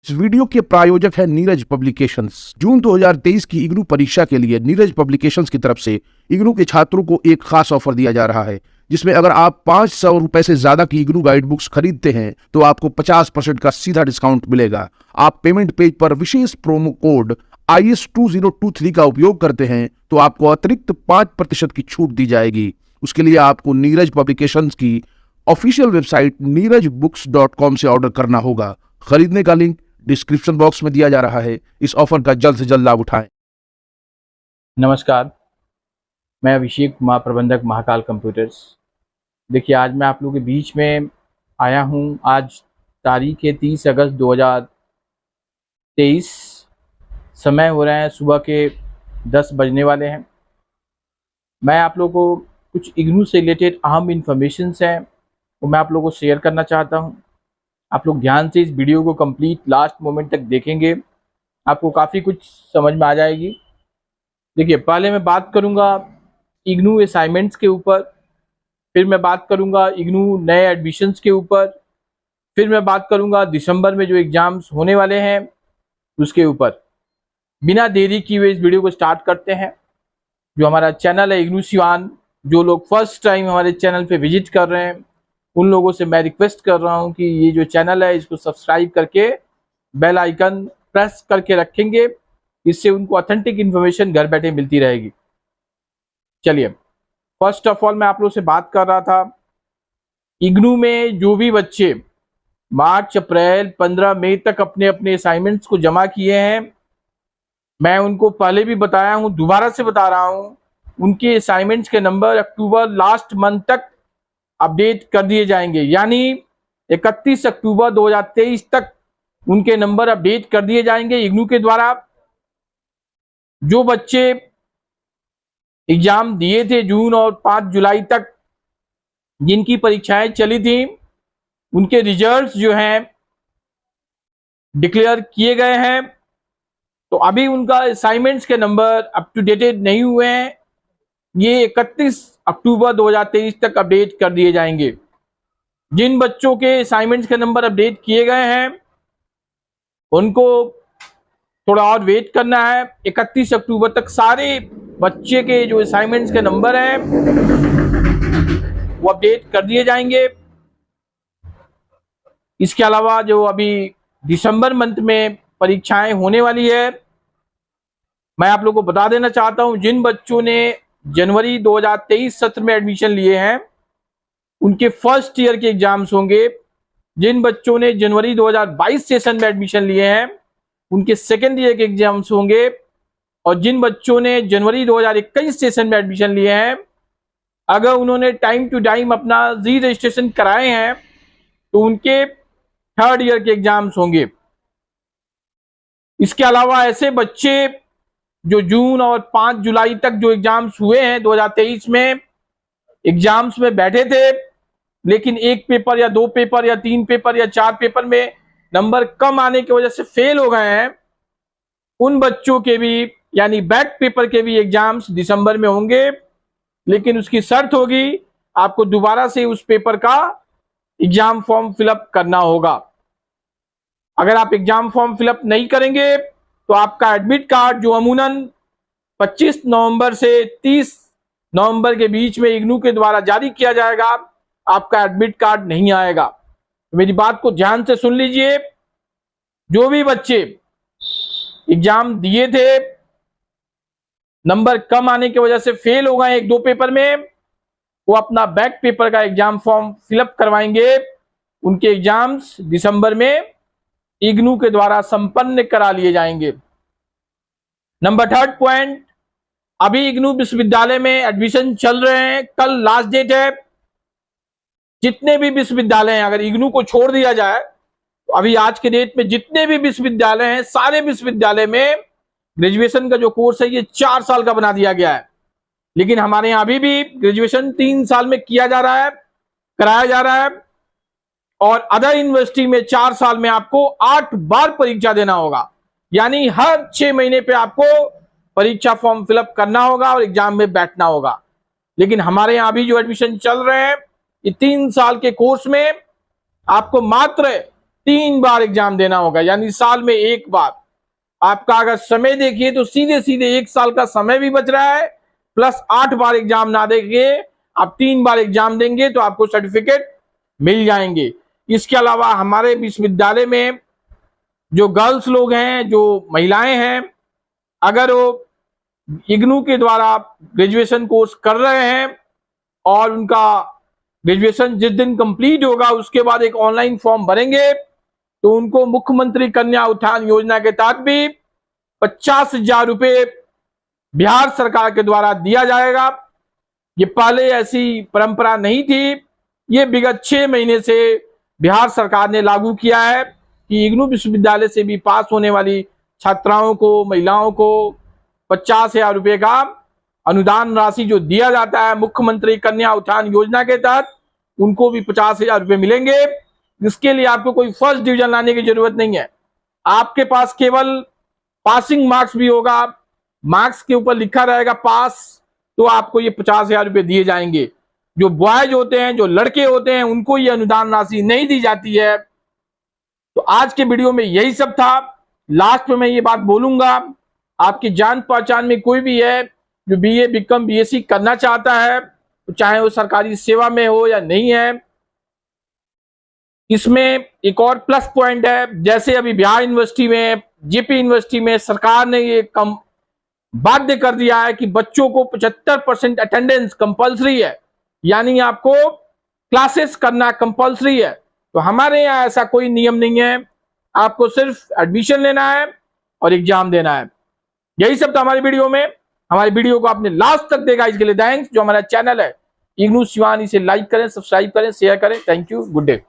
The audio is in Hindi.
इस वीडियो के प्रायोजक है नीरज पब्लिकेशंस। जून 2023 की इग्नू परीक्षा के लिए नीरज पब्लिकेशंस की तरफ से इग्नू के छात्रों को एक खास ऑफर दिया जा रहा है, जिसमें अगर आप 500 रुपए से ज्यादा की इग्नू गाइड बुक्स खरीदते हैं तो आपको 50% का सीधा डिस्काउंट मिलेगा। आप पेमेंट पेज पर विशेष प्रोमो कोड IS2023 का उपयोग करते हैं तो आपको अतिरिक्त 5% की छूट दी जाएगी। उसके लिए आपको नीरज पब्लिकेशंस की ऑफिशियल वेबसाइट neerajbooks.com से ऑर्डर करना होगा। खरीदने का लिंक डिस्क्रिप्शन बॉक्स में दिया जा रहा है। इस ऑफर का जल्द से जल्द लाभ उठाएं। नमस्कार, मैं अभिषेक कुमार, प्रबंधक महाकाल कंप्यूटर्स। देखिए, आज मैं आप लोगों के बीच में आया हूं। आज तारीख है 30 अगस्त 2023। समय हो रहे हैं सुबह के 10 बजने वाले हैं। मैं आप लोगों को कुछ इग्नू से रिलेटेड अहम इन्फॉर्मेशंस हैं वो मैं आप लोगों को शेयर करना चाहता हूं। आप लोग ध्यान से इस वीडियो को कंप्लीट लास्ट मोमेंट तक देखेंगे, आपको काफ़ी कुछ समझ में आ जाएगी। देखिए, पहले मैं बात करूंगा इग्नू असाइनमेंट्स के ऊपर, फिर मैं बात करूंगा इग्नू नए एडमिशन्स के ऊपर, फिर मैं बात करूंगा दिसंबर में जो एग्ज़ाम्स होने वाले हैं उसके ऊपर। बिना देरी किए हुए इस वीडियो को स्टार्ट करते हैं। जो हमारा चैनल है इग्नू सिवान, जो लोग फर्स्ट टाइम हमारे चैनल पे विजिट कर रहे हैं उन लोगों से मैं रिक्वेस्ट कर रहा हूं कि ये जो चैनल है इसको सब्सक्राइब करके बेल आइकन प्रेस करके रखेंगे। इससे उनको ऑथेंटिक इन्फॉर्मेशन घर बैठे मिलती रहेगी। चलिए, फर्स्ट ऑफ ऑल मैं आप लोगों से बात कर रहा था इग्नू में जो भी बच्चे मार्च, अप्रैल, 15 मई तक अपने अपने असाइनमेंट्स को जमा किए हैं, मैं उनको पहले भी बताया हूं, दोबारा से बता रहा हूं, उनके असाइनमेंट्स के नंबर अक्टूबर लास्ट मंथ तक अपडेट कर दिए जाएंगे। यानी 31 अक्टूबर 2023 तक उनके नंबर अपडेट कर दिए जाएंगे इग्नू के द्वारा। जो बच्चे एग्जाम दिए थे जून और 5 जुलाई तक, जिनकी परीक्षाएं चली थी, उनके रिजल्ट्स जो हैं डिक्लेयर किए गए हैं। तो अभी उनका असाइनमेंट्स के नंबर अप टू डेटेड नहीं हुए हैं। ये 31 अक्टूबर 2023 तक अपडेट कर दिए जाएंगे। जिन बच्चों के असाइनमेंट्स के नंबर अपडेट किए गए हैं उनको थोड़ा और वेट करना है। 31 अक्टूबर तक सारे बच्चे के जो असाइनमेंट्स के नंबर हैं वो अपडेट कर दिए जाएंगे। इसके अलावा जो अभी दिसंबर मंथ में परीक्षाएं होने वाली है, मैं आप लोगों को बता देना चाहता हूं, जिन बच्चों ने जनवरी 2023 सत्र में एडमिशन लिए हैं उनके फर्स्ट ईयर के एग्जाम्स होंगे। जिन बच्चों ने जनवरी 2022 सेशन में एडमिशन लिए हैं उनके सेकेंड ईयर के एग्जाम्स होंगे। और जिन बच्चों ने जनवरी 2021 सेशन में एडमिशन लिए हैं, अगर उन्होंने टाइम टू टाइम अपना री रजिस्ट्रेशन कराए हैं तो उनके थर्ड ईयर के एग्जाम्स होंगे। इसके अलावा ऐसे बच्चे जो जून और 5 जुलाई तक जो एग्जाम्स हुए हैं 2023 में, एग्जाम्स में बैठे थे लेकिन एक पेपर या 2 पेपर या 3 पेपर या 4 पेपर में नंबर कम आने की वजह से फेल हो गए हैं, उन बच्चों के भी यानी बैक पेपर के भी एग्जाम्स दिसंबर में होंगे। लेकिन उसकी शर्त होगी आपको दोबारा से उस पेपर का एग्जाम फॉर्म फिलअप करना होगा। अगर आप एग्जाम फॉर्म फिलअप नहीं करेंगे तो आपका एडमिट कार्ड जो अमूमन 25 नवंबर से 30 नवंबर के बीच में इग्नू के द्वारा जारी किया जाएगा, आपका एडमिट कार्ड नहीं आएगा। तो मेरी बात को ध्यान से सुन लीजिए। जो भी बच्चे एग्जाम दिए थे, नंबर कम आने की वजह से फेल हो गए 1-2 पेपर में, वो अपना बैक पेपर का एग्जाम फॉर्म फिलअप करवाएंगे। उनके एग्जाम्स दिसंबर में इग्नू के द्वारा संपन्न करा लिए जाएंगे। नंबर 3 पॉइंट, अभी इग्नू विश्वविद्यालय में एडमिशन चल रहे हैं। कल लास्ट डेट है। जितने भी विश्वविद्यालय हैं, अगर इग्नू को छोड़ दिया जाए तो अभी आज के डेट में जितने भी विश्वविद्यालय हैं, सारे विश्वविद्यालय में ग्रेजुएशन का जो कोर्स है ये 4 साल का बना दिया गया है। लेकिन हमारे यहाँ अभी भी ग्रेजुएशन 3 साल में किया जा रहा है, कराया जा रहा है। और अदर यूनिवर्सिटी में 4 साल में आपको 8 बार परीक्षा देना होगा। यानी हर 6 महीने पे आपको परीक्षा फॉर्म फिलअप करना होगा और एग्जाम में बैठना होगा। लेकिन हमारे यहाँ अभी जो एडमिशन चल रहे हैं, ये 3 साल के कोर्स में आपको मात्र 3 बार एग्जाम देना होगा, यानी साल में 1 बार। आपका अगर समय देखिए तो सीधे सीधे 1 साल का समय भी बच रहा है, प्लस 8 बार एग्जाम ना देंगे, आप 3 बार एग्जाम देंगे तो आपको सर्टिफिकेट मिल जाएंगे। इसके अलावा हमारे विश्वविद्यालय में जो गर्ल्स लोग हैं, जो महिलाएं हैं, अगर वो इग्नू के द्वारा ग्रेजुएशन कोर्स कर रहे हैं और उनका ग्रेजुएशन जिस दिन कंप्लीट होगा उसके बाद एक ऑनलाइन फॉर्म भरेंगे तो उनको मुख्यमंत्री कन्या उत्थान योजना के तहत भी 50,000 रुपए बिहार सरकार के द्वारा दिया जाएगा। ये पहले ऐसी परंपरा नहीं थी, ये विगत 6 महीने से बिहार सरकार ने लागू किया है कि इग्नू विश्वविद्यालय से भी पास होने वाली छात्राओं को, महिलाओं को 50,000 रुपए का अनुदान राशि जो दिया जाता है मुख्यमंत्री कन्या उत्थान योजना के तहत, उनको भी 50,000 रुपए मिलेंगे। इसके लिए आपको कोई फर्स्ट डिवीजन लाने की जरूरत नहीं है, आपके पास केवल पासिंग मार्क्स भी होगा, मार्क्स के ऊपर लिखा रहेगा पास, तो आपको ये 50,000 रुपए दिए जाएंगे। जो बॉयज होते हैं, जो लड़के होते हैं, उनको ये अनुदान राशि नहीं दी जाती है। तो आज के वीडियो में यही सब था। लास्ट में मैं ये बात बोलूंगा, आपकी जान पहचान में कोई भी है जो बीए, बीकॉम, बीएससी करना चाहता है, तो चाहे वो सरकारी सेवा में हो या नहीं है, इसमें एक और प्लस पॉइंट है। जैसे अभी बिहार यूनिवर्सिटी में, जेपी यूनिवर्सिटी में सरकार ने ये बाध्य कर दिया है कि बच्चों को 75% अटेंडेंस कंपलसरी है, यानी आपको क्लासेस करना कंपलसरी है। तो हमारे यहाँ ऐसा कोई नियम नहीं है, आपको सिर्फ एडमिशन लेना है और एग्जाम देना है। यही सब था हमारी वीडियो में। हमारी वीडियो को आपने लास्ट तक देखा, इसके लिए थैंक्स। जो हमारा चैनल है इग्नू सिवान, इसे लाइक करें, सब्सक्राइब करें, शेयर करें। Thank you, good day.